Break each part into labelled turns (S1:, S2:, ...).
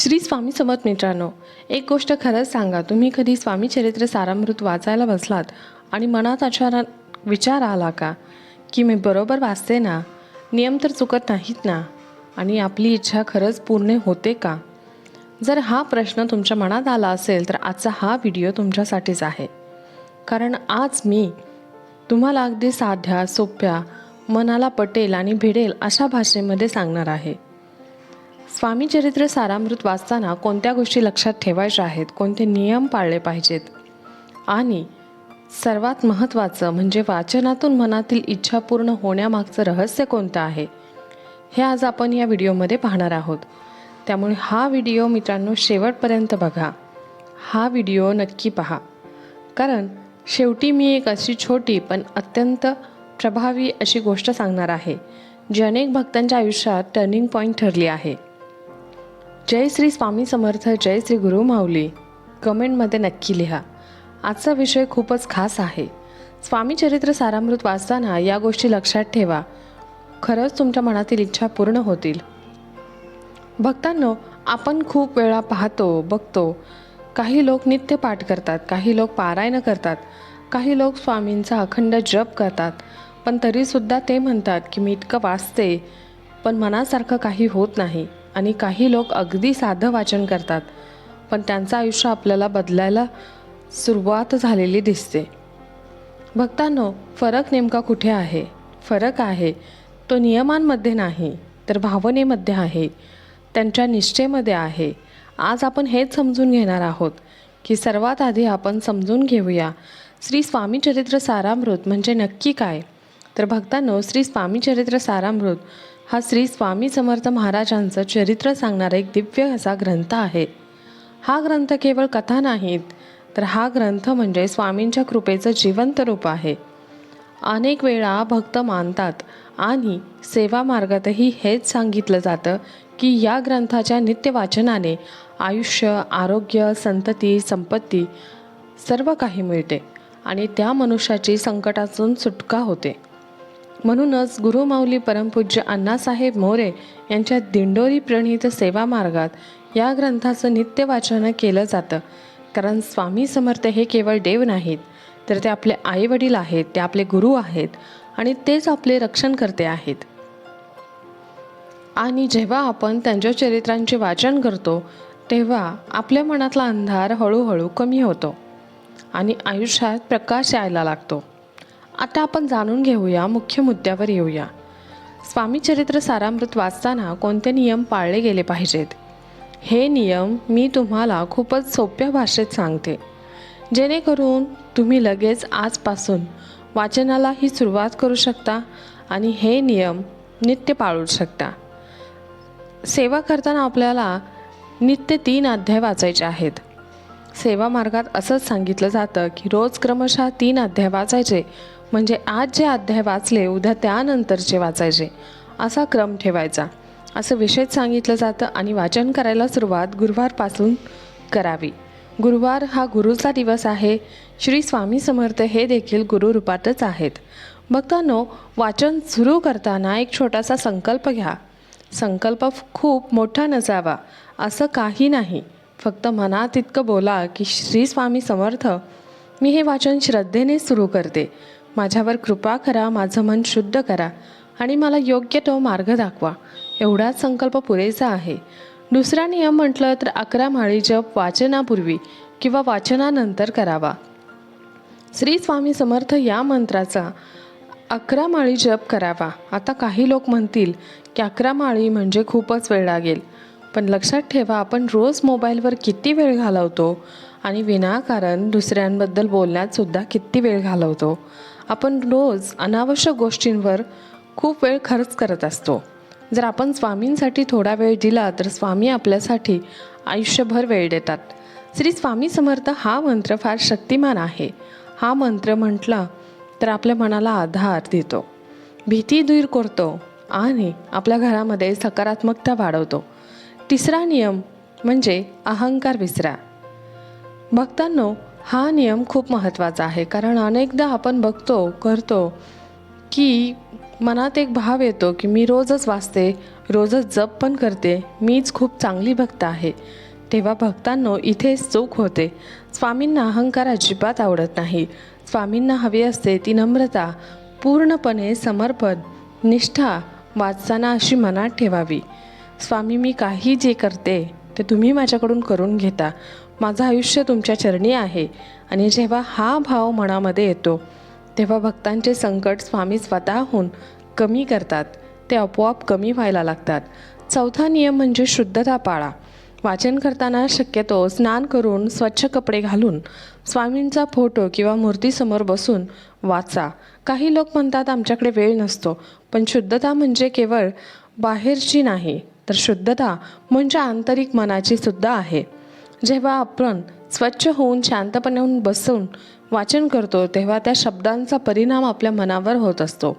S1: श्री स्वामी समर्थ मित्रांनो, एक गोष्ट खरंच सांगा, तुम्ही कधी स्वामी चरित्र सारामृत वाचायला बसलात आणि मनात अचानक विचार आला का की मी बरोबर वाचते ना, नियम तर चुकत नाहीत ना, आणि आपली इच्छा खरंच पूर्ण होते का? जर हा प्रश्न तुमच्या मनात आला असेल तर आजचा हा व्हिडिओ तुमच्यासाठीच आहे. कारण आज मी तुम्हाला अगदी साध्या, सोप्या, मनाला पटेल आणि भिडेल अशा भाषेमध्ये सांगणार आहे. स्वामी चरित्र सारामृत वाचताना कोणत्या गोष्टी लक्षात ठेवायच्या आहेत, कोणते नियम पाळले पाहिजेत, आणि सर्वात महत्त्वाचं म्हणजे वाचनातून मनातील इच्छा पूर्ण होण्यामागचं रहस्य कोणतं आहे, हे आज आपण या व्हिडिओमध्ये पाहणार आहोत. त्यामुळे हा व्हिडिओ मित्रांनो शेवटपर्यंत बघा. हा व्हिडिओ नक्की पहा, कारण शेवटी मी एक अशी छोटी पण अत्यंत प्रभावी अशी गोष्ट सांगणार आहे, जी अनेक भक्तांच्या आयुष्यात टर्निंग पॉईंट ठरली आहे. जय श्री स्वामी समर्थ, जय श्री गुरु माऊली. कमेंटमध्ये नक्की लिहा. आजचा विषय खूपच खास आहे. स्वामी चरित्र सारामृत वाचताना या गोष्टी लक्षात ठेवा, खरंच तुमच्या मनातील इच्छा पूर्ण होतील. भक्तांनो, आपण खूप वेळा पाहतो, बघतो, काही लोक नित्य पाठ करतात, काही लोक पारायण करतात, काही लोक स्वामींचा अखंड जप करतात, पण तरीसुद्धा ते म्हणतात की मी इतकं वाचते पण मनासारखं काही होत नाही. आणि काही लोक अगदी साधं वाचन करतात, पण त्यांचं आयुष्य आपल्याला बदलायला सुरुवात झालेली दिसते. भक्तांनो, फरक नेमका कुठे आहे? फरक आहे तो नियमांमध्ये नाही, तर भावनेमध्ये आहे, त्यांच्या निष्ठेमध्ये आहे. आज आपण हेच समजून घेणार आहोत की सर्वात आधी आपण समजून घेऊया श्री स्वामी चरित्र सारामृत म्हणजे नक्की काय. तर भक्तांनो, श्री स्वामी चरित्र सारामृत हा श्री स्वामी समर्थ महाराजांचं चरित्र सांगणारा एक दिव्य असा ग्रंथ आहे. हा ग्रंथ केवळ कथा नाहीत, तर हा ग्रंथ म्हणजे स्वामींच्या कृपेचं जिवंत रूप आहे. अनेक वेळा भक्त मानतात आणि सेवा मार्गातही हेच सांगितलं जातं की या ग्रंथाच्या नित्य वाचनाने आयुष्य, आरोग्य, संतती, संपत्ती सर्व काही मिळते आणि त्या मनुष्याची संकटातून सुटका होते. म्हणूनच गुरुमाऊली परमपूज्य अण्णासाहेब मोरे यांच्या दिंडोरी प्रणीत सेवा मार्गात या ग्रंथाचं नित्य वाचन केलं जातं. कारण स्वामी समर्थ हे केवळ देव नाहीत, तर ते आपले आईवडील आहेत, ते आपले गुरु आहेत आणि तेच आपले रक्षणकर्ते आहेत. आणि जेव्हा आपण त्यांच्या चरित्रांचे वाचन करतो तेव्हा आपल्या मनातला अंधार हळूहळू कमी होतो आणि आयुष्यात प्रकाश यायला लागतो. आता आपण जाणून घेऊया, मुख्य मुद्द्यावर येऊया. स्वामी चरित्र सारामृत वाचताना कोणते नियम पाळले गेले पाहिजेत, हे नियम मी तुम्हाला खूपच सोप्या भाषेत सांगते, जेणेकरून तुम्ही लगेच आजपासून वाचनालाही सुरुवात करू शकता आणि हे नियम नित्य पाळू शकता. सेवा करताना आपल्याला नित्य 3 अध्याय वाचायचे आहेत. सेवा मार्गात असंच सांगितलं जातं की रोज क्रमशः 3 अध्याय वाचायचे, म्हणजे आज जे अध्याय वाचले उद्या त्यानंतरचे वाचायचे, असा क्रम ठेवायचा, असं विशेष सांगितलं जातं. आणि वाचन करायला सुरुवात गुरुवारपासून करावी. गुरुवार हा गुरुचा दिवस आहे. श्री स्वामी समर्थ हे देखील गुरुरूपातच आहेत. भक्तांनो, वाचन सुरू करताना एक छोटासा संकल्प घ्या. संकल्प खूप मोठा नसावा, असं काही नाही. फक्त मनात इतकं बोला की श्री स्वामी समर्थ, मी हे वाचन श्रद्धेने सुरू करते. माझ्यावर कृपा करा, माझं मन शुद्ध करा आणि मला योग्य तो मार्ग दाखवा. एवढाच संकल्प पुरेसा आहे. दुसरा नियम म्हटलं तर 11 माळी जप वाचनापूर्वी किंवा वाचनानंतर करावा. श्री स्वामी समर्थ या मंत्राचा 11 माळी जप करावा. आता काही लोक म्हणतील की 11 माळी म्हणजे खूपच वेळ लागेल, पण लक्षात ठेवा, आपण रोज मोबाईलवर किती वेळ घालवतो आणि विनाकारण दुसऱ्यांबद्दल बोलण्यात सुद्धा किती वेळ घालवतो. आपण रोज अनावश्यक गोष्टींवर खूप वेळ खर्च करत असतो. जर आपण स्वामींसाठी थोडा वेळ दिला तर स्वामी आपल्यासाठी आयुष्यभर वेळ देतात. श्री स्वामी समर्थ हा मंत्र फार शक्तिमान आहे. हा मंत्र म्हटला तर आपल्या मनाला आधार देतो, भीती दूर करतो आणि आपल्या घरामध्ये सकारात्मकता वाढवतो. तिसरा नियम म्हणजे अहंकार विसरा. भक्तांनो, हा नियम खूप महत्त्वाचा आहे, कारण अनेकदा आपण बघतो, करतो, की मनात एक भाव येतो की मी रोजच वाचते, रोजच जप पण करते, मीच खूप चांगली भक्त आहे. तेव्हा भक्तांनो इथेच चूक होते. स्वामींना अहंकार अजिबात आवडत नाही. स्वामींना हवी असते ती नम्रता, पूर्णपणे समर्पण, निष्ठा वाचताना अशी मनात ठेवावी. स्वामी मी काही जे करते ते तुम्ही माझ्याकडून करून घेता. माझं आयुष्य तुमच्या चरणी आहे. आणि जेव्हा हा भाव मनामध्ये येतो तेव्हा भक्तांचे संकट स्वामी स्वतःहून कमी करतात. ते आपोआप कमी व्हायला लागतात. चौथा नियम म्हणजे शुद्धता पाळा. वाचन करताना शक्यतो स्नान करून स्वच्छ कपडे घालून स्वामींचा फोटो किंवा मूर्तीसमोर बसून वाचा. काही लोक म्हणतात आमच्याकडे वेळ नसतो, पण शुद्धता म्हणजे केवळ बाहेरची नाही तर शुद्धता म्हणजे आंतरिक मनाची सुद्धा आहे. जेव्हा आपण स्वच्छ होऊन शांतपणे बसून वाचन करतो तेव्हा त्या शब्दांचा परिणाम आपल्या मनावर होत असतो.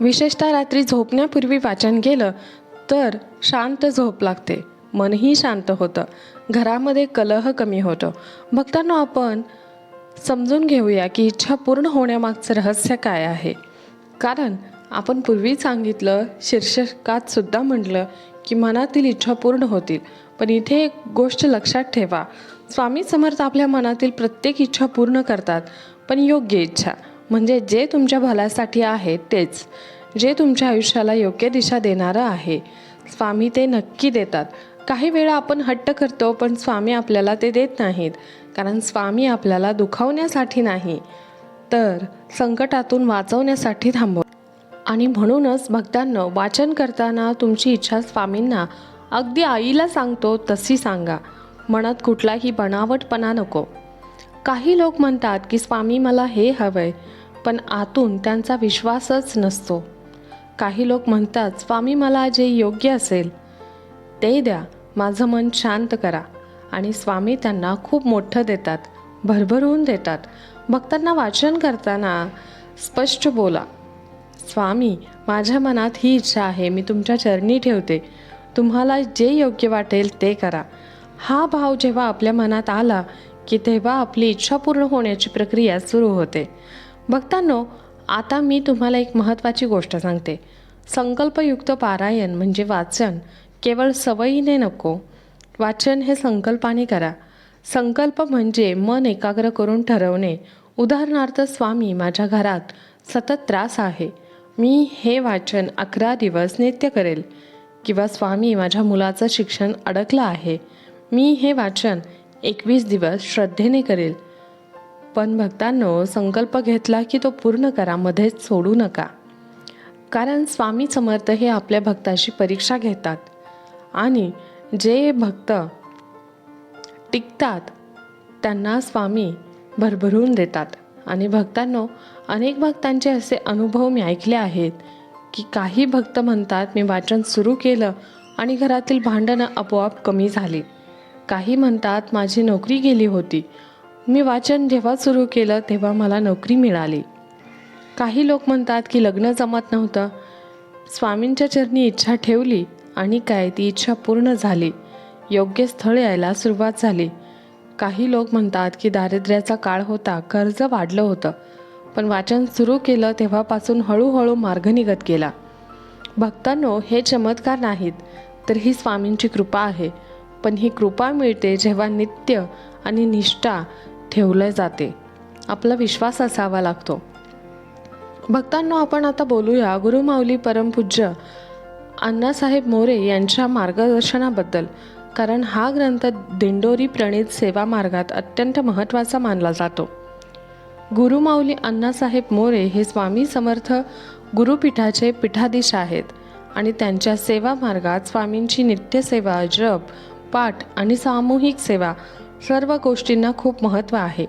S1: विशेषतः रात्री झोपण्यापूर्वी वाचन केलं तर शांत झोप लागते, मनही शांत होतं, घरामध्ये कलह कमी होतो. भक्तांनो आपण समजून घेऊया की इच्छा पूर्ण होण्यामागचं रहस्य काय आहे. कारण आपण पूर्वी सांगितलं, शीर्षकात सुद्धा म्हटलं की मनातील इच्छा पूर्ण होतील. पण इथे एक गोष्ट लक्षात ठेवा, स्वामी समर्थ आपल्या मनातील प्रत्येक इच्छा पूर्ण करतात, पण योग्य इच्छा म्हणजे जे तुमच्या भल्यासाठी आहे तेच, जे तुमच्या आयुष्याला योग्य दिशा देणारं आहे. स्वामी ते नक्की देतात. काही वेळा आपण हट्ट करतो पण स्वामी आपल्याला ते देत नाहीत. कारण स्वामी आपल्याला दुखावण्यासाठी नाही तर संकटातून वाचवण्यासाठी थांबव. आणि म्हणूनच भक्तांनो वाचन करताना तुमची इच्छा स्वामींना अगदी आईला सांगतो तशी सांगा. मनात कुठलाही बनावटपणा नको. काही लोक म्हणतात की स्वामी मला हे हवंय, पण आतून त्यांचा विश्वासच नसतो. काही लोक म्हणतात स्वामी मला जे योग्य असेल ते द्या, माझं मन शांत करा. आणि स्वामी त्यांना खूप मोठं देतात, भरभरून देतात. भक्तांना वाचन करताना स्पष्ट बोला, स्वामी माझ्या मनात ही इच्छा आहे, मी तुमच्या चरणी ठेवते, तुम्हाला जे योग्य वाटेल ते करा. हा भाव जेव्हा आपल्या मनात आला की तेव्हा आपली इच्छा पूर्ण होण्याची प्रक्रिया सुरू होते. भक्तांनो आता मी तुम्हाला एक महत्त्वाची गोष्ट सांगते. संकल्पयुक्त पारायण म्हणजे वाचन केवळ सवयीने नको. वाचन हे संकल्पाने करा. संकल्प म्हणजे मन एकाग्र करून ठरवणे. उदाहरणार्थ स्वामी माझ्या घरात सतत त्रास आहे, मी हे वाचन 11 दिवस नित्य करेल. किंवा स्वामी माझ्या मुलाचं शिक्षण अडकलं आहे, मी हे वाचन 21 दिवस श्रद्धेने करेल. पण भक्तांनो संकल्प घेतला की तो पूर्ण करा, मध्येच सोडू नका. कारण स्वामी समर्थ हे आपल्या भक्ताची परीक्षा घेतात आणि जे भक्त टिकतात त्यांना स्वामी भरभरून देतात. आणि भक्तांनो अनेक भक्तांचे असे अनुभव मी ऐकले आहेत की काही भक्त म्हणतात मी वाचन सुरू केलं आणि घरातील भांडणं आपोआप कमी झाली. काही म्हणतात माझी नोकरी गेली होती, मी वाचन जेव्हा सुरू केलं तेव्हा मला नोकरी मिळाली. काही लोक म्हणतात की लग्न जमत नव्हतं, स्वामींच्या चरणी इच्छा ठेवली आणि काय ती इच्छा पूर्ण झाली, योग्य स्थळ यायला सुरुवात झाली. काही लोक म्हणतात की दारिद्र्याचा काळ होता, कर्ज वाढलं होतं, पण वाचन सुरू केलं तेव्हापासून हळूहळू मार्ग निघत गेला. भक्तांनो हे चमत्कार नाहीत तर ही स्वामींची कृपा आहे. पण ही कृपा मिळते जेव्हा नित्य आणि निष्ठा ठेवलं जाते, आपला विश्वास असावा लागतो. भक्तांनो आपण आता बोलूया गुरुमाऊली परमपूज्य अण्णासाहेब मोरे यांच्या मार्गदर्शनाबद्दल. कारण हा ग्रंथ दिंडोरी प्रणीत सेवा मार्गात अत्यंत महत्त्वाचा मानला जातो. गुरुमाऊली अण्णासाहेब मोरे हे स्वामी समर्थ गुरुपीठाचे पीठाधीश आहेत आणि त्यांच्या सेवा मार्गात स्वामींची नित्यसेवा, जप, पाठ आणि सामूहिक सेवा सर्व गोष्टींना खूप महत्त्व आहे.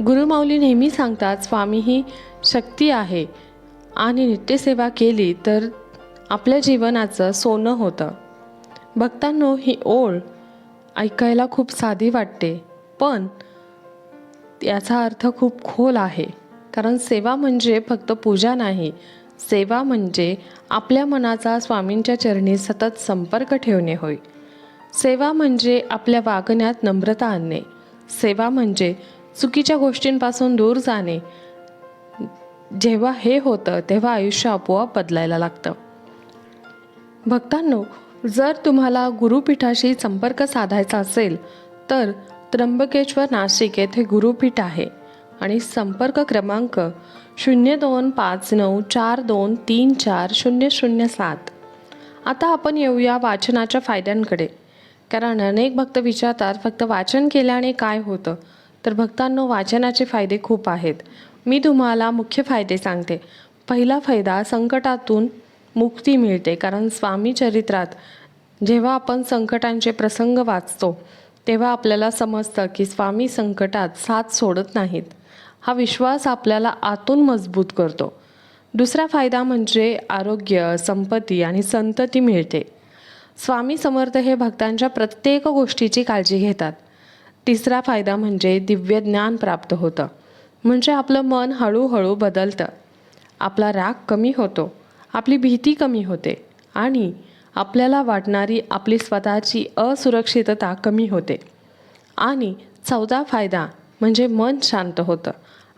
S1: गुरुमाऊली नेहमी सांगतात स्वामी ही शक्ती आहे आणि नित्यसेवा केली तर आपल्या जीवनाचं सोनं होतं. भक्तांनो ही ओळ ऐकायला खूप साधी वाटते पण याचा अर्थ खूप खोल आहे. कारण सेवा म्हणजे फक्त पूजा नाही, सेवा म्हणजे आपल्या मनाचा स्वामींच्या चरणी सतत संपर्क ठेवणे होय. सेवा म्हणजे आपल्या वागण्यात नम्रता आणणे. सेवा म्हणजे चुकीच्या गोष्टींपासून दूर जाणे. जेव्हा हे होतं तेव्हा आयुष्य आपोआप बदलायला लागतं. भक्तांनो, जर तुम्हाला गुरुपीठाशी संपर्क साधायचा असेल तर त्र्यंबकेश्वर नाशिक येथे गुरुपीठ आहे आणि संपर्क क्रमांक 025942340007. आता आपण येऊया वाचनाच्या फायद्यांकडे. कारण अनेक भक्त विचारतात फक्त वाचन केल्याने काय होतं. तर भक्तांनो, वाचनाचे फायदे खूप आहेत. मी तुम्हाला मुख्य फायदे सांगते. पहिला फायदा, संकटातून मुक्ती मिळते. कारण स्वामी चरित्रात जेव्हा आपण संकटांचे प्रसंग वाचतो तेव्हा आपल्याला समजतं की स्वामी संकटात साथ सोडत नाहीत. हा विश्वास आपल्याला आतून मजबूत करतो. दुसरा फायदा म्हणजे आरोग्य, संपत्ती आणि संतती मिळते. स्वामी समर्थ हे भक्तांच्या प्रत्येक गोष्टीची काळजी घेतात. तिसरा फायदा म्हणजे दिव्य ज्ञान प्राप्त होतं. म्हणजे आपलं मन हळूहळू बदलतं. आपला राग कमी होतो, आपली भीती कमी होते आणि आपल्याला वाटणारी आपली स्वतःची असुरक्षितता कमी होते. आणि चौथा फायदा म्हणजे मन शांत होतं.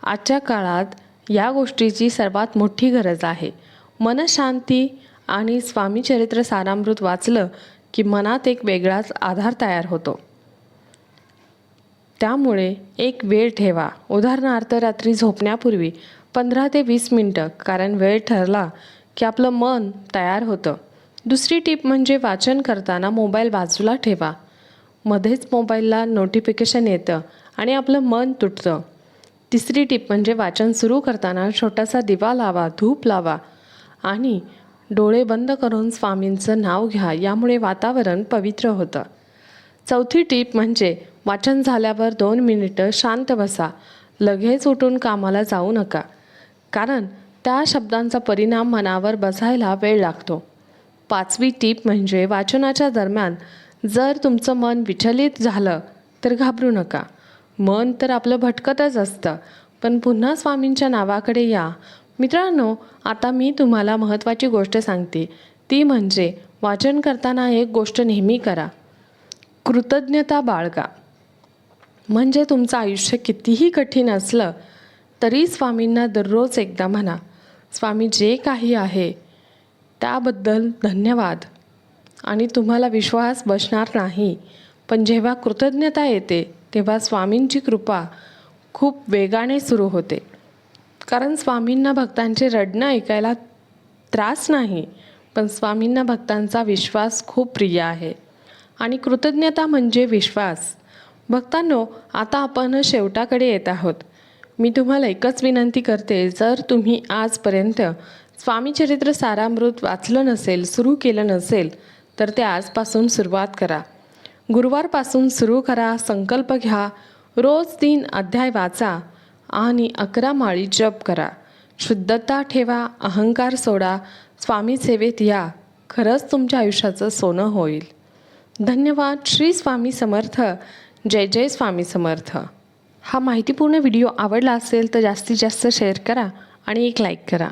S1: आजच्या काळात या गोष्टीची सर्वात मोठी गरज आहे. मनशांती. आणि स्वामी चरित्र सारामृत वाचलं की मनात एक वेगळाच आधार तयार होतो. त्यामुळे एक वेळ ठेवा. उदाहरणार्थ रात्री झोपण्यापूर्वी 15 ते 20 मिनटं, कारण वेळ ठरला की आपलं मन तयार होतं. दुसरी टीप म्हणजे वाचन करताना मोबाईल बाजूला ठेवा. मध्येच मोबाईलला नोटिफिकेशन येतं आणि आपलं मन तुटतं. तिसरी टीप म्हणजे वाचन सुरू करताना छोटासा दिवा लावा, धूप लावा आणि डोळे बंद करून स्वामींचं नाव घ्या. यामुळे वातावरण पवित्र होतं. चौथी टीप म्हणजे वाचन झाल्यावर 2 मिनिटं शांत बसा. लगेच उठून कामाला जाऊ नका, कारण त्या शब्दांचा परिणाम मनावर बसायला वेळ लागतो. पाचवी टीप म्हणजे वाचनाच्या दरम्यान जर तुमचं मन विचलित झालं तर घाबरू नका. मन तर आपलं भटकतच असतं, पण पुन्हा स्वामींच्या नावाकडे या. मित्रांनो, आता मी तुम्हाला महत्त्वाची गोष्ट सांगते. ती म्हणजे वाचन करताना एक गोष्ट नेहमी करा, कृतज्ञता बाळगा. म्हणजे तुमचं आयुष्य कितीही कठीण असलं तरी स्वामींना दररोज एकदा म्हणा, स्वामी जे काही आहे त्याबद्दल धन्यवाद. आणि तुम्हाला विश्वास बसणार नाही, पण जेव्हा कृतज्ञता येते तेव्हा स्वामींची कृपा खूप वेगाने सुरू होते. कारण स्वामींना भक्तांचे रडणं ऐकायला त्रास नाही, पण स्वामींना भक्तांचा विश्वास खूप प्रिय आहे. आणि कृतज्ञता म्हणजे विश्वास. भक्तांनो, आता आपण शेवटाकडे येत आहोत. मी तुम्हाला एकच विनंती करते, जर तुम्ही आजपर्यंत स्वामी चरित्र सारामृत वाचलं नसेल, सुरू केलं नसेल, तर ते आजपासून सुरुवात करा. गुरुवारपासून सुरू करा. संकल्प घ्या, रोज 3 अध्याय वाचा आणि 11 माळी जप करा. शुद्धता ठेवा, अहंकार सोडा, स्वामी सेवेत या. खरंच तुमच्या आयुष्याचं सोनं होईल. धन्यवाद. श्री स्वामी समर्थ. जय जय स्वामी समर्थ. हा माहितीपूर्ण व्हिडिओ आवडला असेल तर जास्तीत जास्त शेअर करा आणि एक लाईक करा.